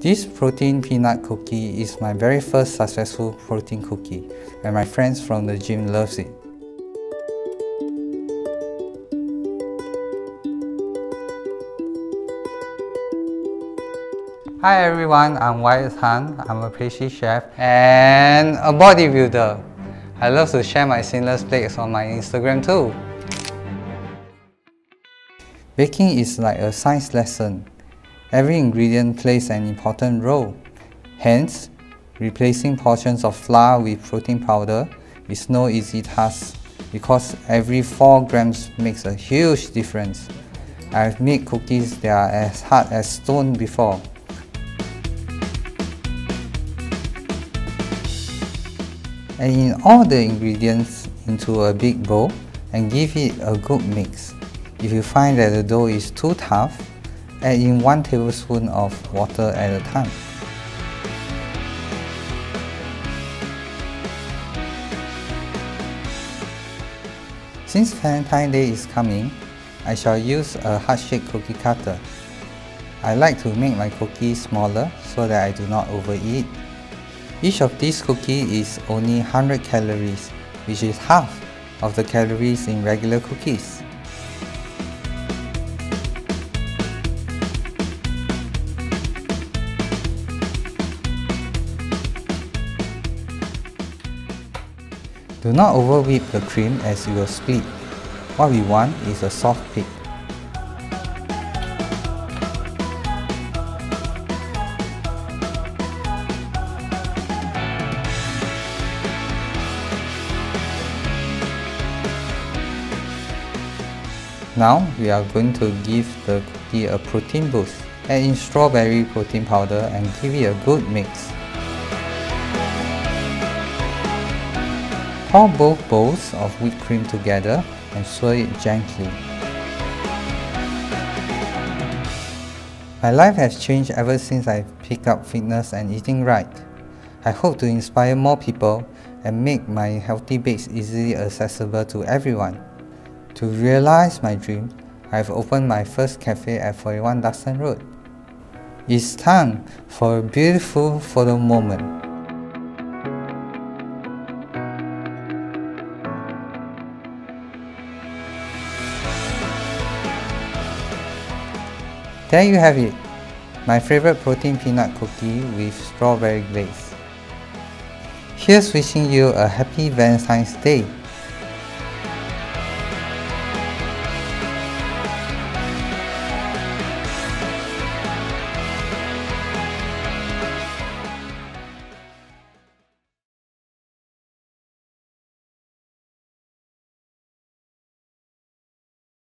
This protein peanut cookie is my very first successful protein cookie, and my friends from the gym loves it. Hi everyone, I'm Wyatt Han. I'm a pastry chef and a bodybuilder. I love to share my seamless plates on my Instagram too. Baking is like a science lesson. Every ingredient plays an important role. Hence, replacing portions of flour with protein powder is no easy task because every 4 grams makes a huge difference. I've made cookies that are as hard as stone before. And in all the ingredients into a big bowl and give it a good mix. If you find that the dough is too tough, add in 1 tablespoon of water at a time. Since Valentine's Day is coming, I shall use a heart-shaped cookie cutter. I like to make my cookies smaller so that I do not overeat. Each of these cookies is only 100 calories, which is half of the calories in regular cookies. Do not over-whip the cream as it will split. What we want is a soft peak. Now we are going to give the cookie a protein boost. Add in strawberry protein powder and give it a good mix. Pour both bowls of whipped cream together and swirl it gently. My life has changed ever since I picked up fitness and eating right. I hope to inspire more people and make my healthy bakes easily accessible to everyone. To realize my dream, I have opened my first cafe at 41 Duxton Road. It's time for a beautiful photo moment. There you have it, my favorite protein peanut cookie with strawberry glaze. Here's wishing you a happy Valentine's Day.